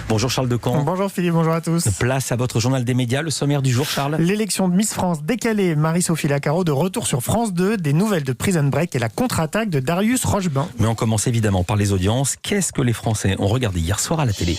Bonjour Charles Decamp. Bonjour Philippe, bonjour à tous. Place à votre journal des médias, le sommaire du jour Charles. L'élection de Miss France décalée, Marie-Sophie Lacaro de retour sur France 2, des nouvelles de Prison Break et la contre-attaque de Darius Rochebin. Mais on commence évidemment par les audiences. Qu'est-ce que les Français ont regardé hier soir à la télé?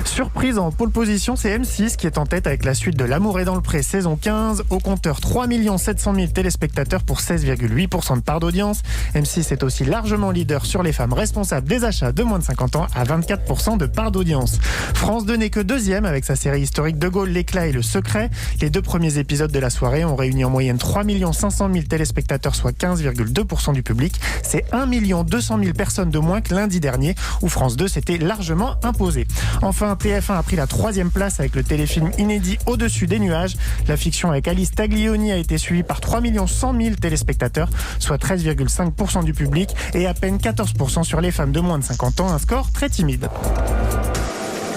Surprise en pole position, c'est M6 qui est en tête avec la suite de L'amour est dans le pré, saison 15. Au compteur, 3 700 000 téléspectateurs pour 16,8% de part d'audience. M6 est aussi largement leader sur les femmes responsables des achats de moins de 50 ans à 24% de part d'audience. France 2 n'est que deuxième avec sa série historique De Gaulle, l'éclat et le secret. Les deux premiers épisodes de la soirée ont réuni en moyenne 3 500 000 téléspectateurs, soit 15,2% du public. C'est 1 200 000 personnes de moins que lundi dernier où France 2 s'était largement imposée. Enfin, TF1 a pris la 3e place avec le téléfilm inédit Au-dessus des nuages. La fiction avec Alice Taglioni a été suivie par 3 100 000 téléspectateurs, soit 13,5% du public et à peine 14% sur les femmes de moins de 50 ans, un score très timide.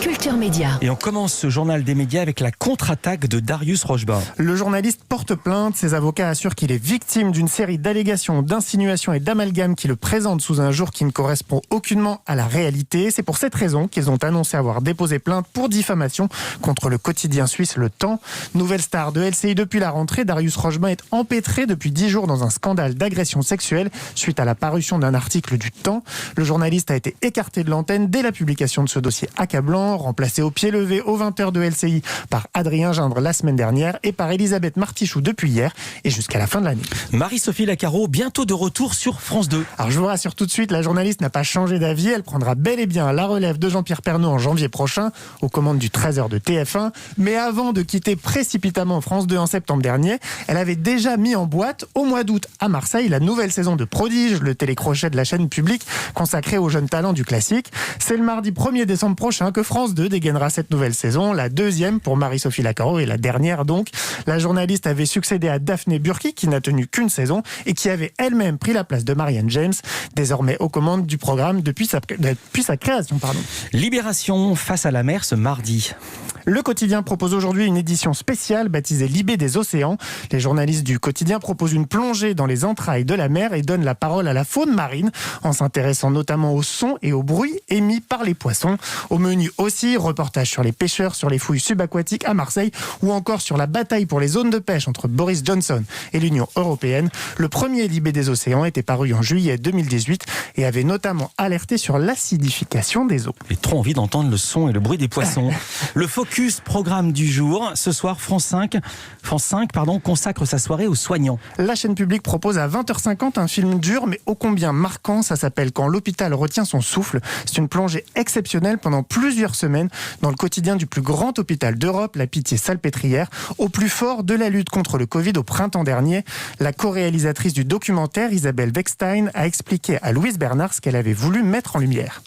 Culture Média. Et on commence ce journal des médias avec la contre-attaque de Darius Rochebin. Le journaliste porte plainte. Ses avocats assurent qu'il est victime d'une série d'allégations, d'insinuations et d'amalgames qui le présentent sous un jour qui ne correspond aucunement à la réalité. C'est pour cette raison qu'ils ont annoncé avoir déposé plainte pour diffamation contre le quotidien suisse Le Temps. Nouvelle star de LCI depuis la rentrée, Darius Rochebin est empêtré depuis 10 jours dans un scandale d'agression sexuelle suite à la parution d'un article du Temps. Le journaliste a été écarté de l'antenne dès la publication de ce dossier accablant, remplacé au pied levé aux 20h de LCI par Adrien Gindre la semaine dernière et par Elisabeth Martichoux depuis hier et jusqu'à la fin de l'année. Marie-Sophie Lacaro, bientôt de retour sur France 2. Alors je vous rassure tout de suite, la journaliste n'a pas changé d'avis. Elle prendra bel et bien la relève de Jean-Pierre Pernaut en janvier prochain, aux commandes du 13h de TF1. Mais avant de quitter précipitamment France 2 en septembre dernier, elle avait déjà mis en boîte au mois d'août à Marseille la nouvelle saison de Prodige, le télécrochet de la chaîne publique consacré aux jeunes talents du classique. C'est le mardi 1er décembre prochain que France 2 dégainera cette nouvelle saison, la deuxième pour Marie-Sophie Lacaro et la dernière donc. La journaliste avait succédé à Daphné Burki qui n'a tenu qu'une saison et qui avait elle-même pris la place de Marianne James, désormais aux commandes du programme depuis sa création. Libération face à la mer ce mardi. Le quotidien propose aujourd'hui une édition spéciale baptisée Libé des océans. Les journalistes du quotidien proposent une plongée dans les entrailles de la mer et donnent la parole à la faune marine en s'intéressant notamment aux sons et aux bruits émis par les poissons. Au menu aussi, reportage sur les pêcheurs, sur les fouilles subaquatiques à Marseille ou encore sur la bataille pour les zones de pêche entre Boris Johnson et l'Union européenne. Le premier Libé des océans était paru en juillet 2018 et avait notamment alerté sur l'acidification des eaux. J'ai trop envie d'entendre le son et le bruit des poissons. Le Focus, programme du jour. Ce soir, France 5 consacre sa soirée aux soignants. La chaîne publique propose à 20h50 un film dur mais ô combien marquant. Ça s'appelle Quand l'hôpital retient son souffle. C'est une plongée exceptionnelle pendant plusieurs semaines dans le quotidien du plus grand hôpital d'Europe, la Pitié-Salpêtrière, au plus fort de la lutte contre le Covid au printemps dernier. La co-réalisatrice du documentaire, Isabelle Weckstein, a expliqué à Louise Bernard ce qu'elle avait voulu mettre en lumière.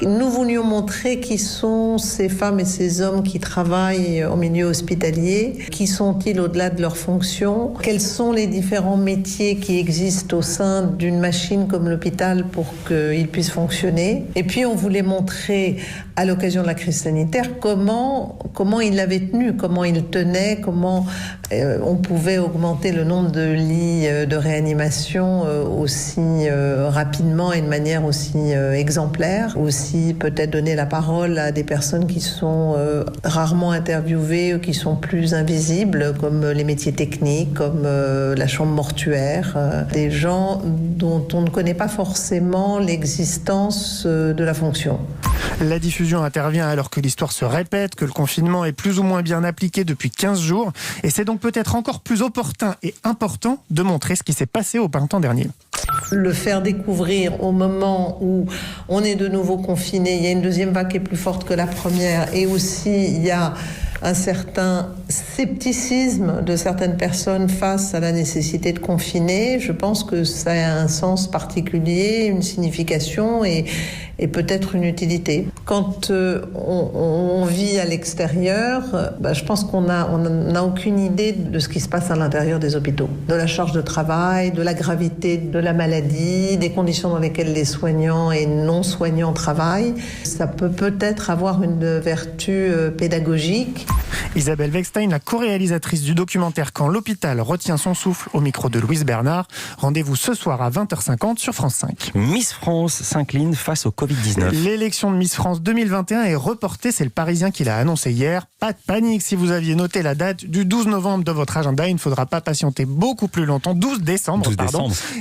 Nous voulions montrer qui sont ces femmes et ces hommes qui travaillent au milieu hospitalier, qui sont-ils au-delà de leurs fonctions, quels sont les différents métiers qui existent au sein d'une machine comme l'hôpital pour qu'ils puissent fonctionner. Et puis on voulait montrer à l'occasion de la crise sanitaire comment ils l'avaient tenu, comment ils tenaient, comment on pouvait augmenter le nombre de lits de réanimation aussi rapidement et de manière aussi exemplaire. Aussi peut-être donner la parole à des personnes qui sont rarement interviewées ou qui sont plus invisibles, comme les métiers techniques, comme la chambre mortuaire, des gens dont on ne connaît pas forcément l'existence de la fonction. La diffusion intervient alors que l'histoire se répète, que le confinement est plus ou moins bien appliqué depuis 15 jours. Et c'est donc peut-être encore plus opportun et important de montrer ce qui s'est passé au printemps dernier. Le faire découvrir au moment où on est de nouveau confiné, il y a une deuxième vague qui est plus forte que la première et aussi il y a un certain scepticisme de certaines personnes face à la nécessité de confiner. Je pense que ça a un sens particulier, une signification et peut-être une utilité. Quand on vit à l'extérieur, je pense qu'on n'a aucune idée de ce qui se passe à l'intérieur des hôpitaux, de la charge de travail, de la gravité de la maladie, des conditions dans lesquelles les soignants et non-soignants travaillent. Ça peut peut-être avoir une vertu pédagogique. Isabelle Wegstein, la co-réalisatrice du documentaire Quand l'hôpital retient son souffle, au micro de Louise Bernard. Rendez-vous ce soir à 20h50 sur France 5. Miss France s'incline face au Covid-19. L'élection de Miss France 2021 est reportée, c'est le Parisien qui l'a annoncé hier. Pas de panique, si vous aviez noté la date du 12 novembre de votre agenda, il ne faudra pas patienter beaucoup plus longtemps. 12 décembre.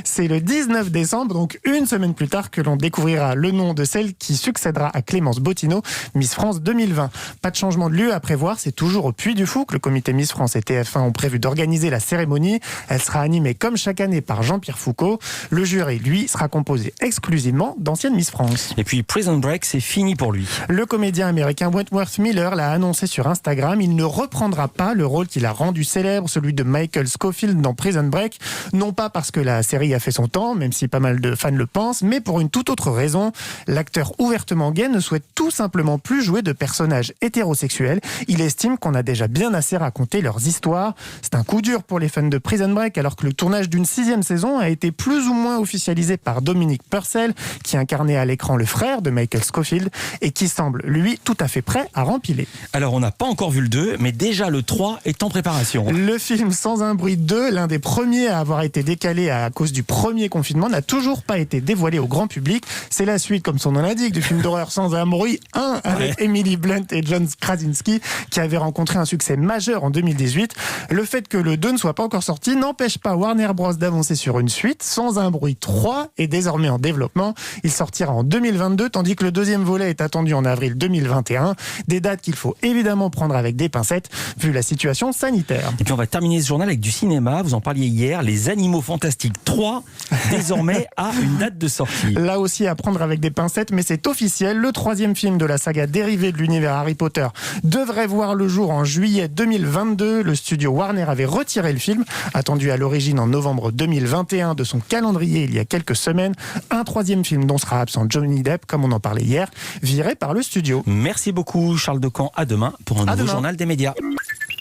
C'est le 19 décembre, donc une semaine plus tard, que l'on découvrira le nom de celle qui succédera à Clémence Bottineau, Miss France 2020. Pas de changement de lieu à prévoir, c'est toujours au Puy du Fou que le comité Miss France et TF1 ont prévu d'organiser la cérémonie. Elle sera animée comme chaque année par Jean-Pierre Foucault. Le jury, lui, sera composé exclusivement d'anciennes Miss France. Et puis Prison Break, c'est fini pour lui. Le comédien américain Wentworth Miller l'a annoncé sur Instagram. Il ne reprendra pas le rôle qu'il a rendu célèbre, celui de Michael Scofield dans Prison Break. Non pas parce que la série a fait son temps, même si pas mal de fans le pensent, mais pour une toute autre raison. L'acteur ouvertement gay ne souhaite tout simplement plus jouer de personnages hétérosexuels. Il estime qu'on a déjà bien assez raconté leurs histoires. C'est un coup dur pour les fans de Prison Break, alors que le tournage d'une 6e saison a été plus ou moins officialisé par Dominic Purcell, qui incarnait à l'écran le frère de Michael Scofield et qui semble, lui, tout à fait prêt à rempiler. Alors, on n'a pas encore vu le 2, mais déjà le 3 est en préparation. Le film Sans un bruit 2, l'un des premiers à avoir été décalé à cause du premier confinement, n'a toujours pas été dévoilé au grand public. C'est la suite, comme son nom l'indique, du film d'horreur Sans un bruit 1 avec Emily Blunt et John Krasinski, qui avait rencontré un succès majeur en 2018. Le fait que le 2 ne soit pas encore sorti n'empêche pas Warner Bros d'avancer sur une suite. Sans un bruit 3 est désormais en développement. Il sortira en 2022, tandis que le deuxième volet est attendu en avril 2021. Des dates qu'il faut évidemment prendre avec des pincettes, vu la situation sanitaire. Et puis on va terminer ce journal avec du cinéma. Vous en parliez hier, Les Animaux Fantastiques 3, désormais a une date de sortie. Là aussi à prendre avec des pincettes, mais c'est officiel. Le 3e film de la saga dérivée de l'univers Harry Potter devrait voir le jour en juillet 2022. Le studio Warner avait retiré le film, attendu à l'origine en novembre 2021 de son calendrier il y a quelques semaines. Un 3e film dont sera absent Johnny Depp, comme on en parlait hier, viré par le studio. Merci beaucoup Charles Decamp. À demain pour un nouveau journal des médias.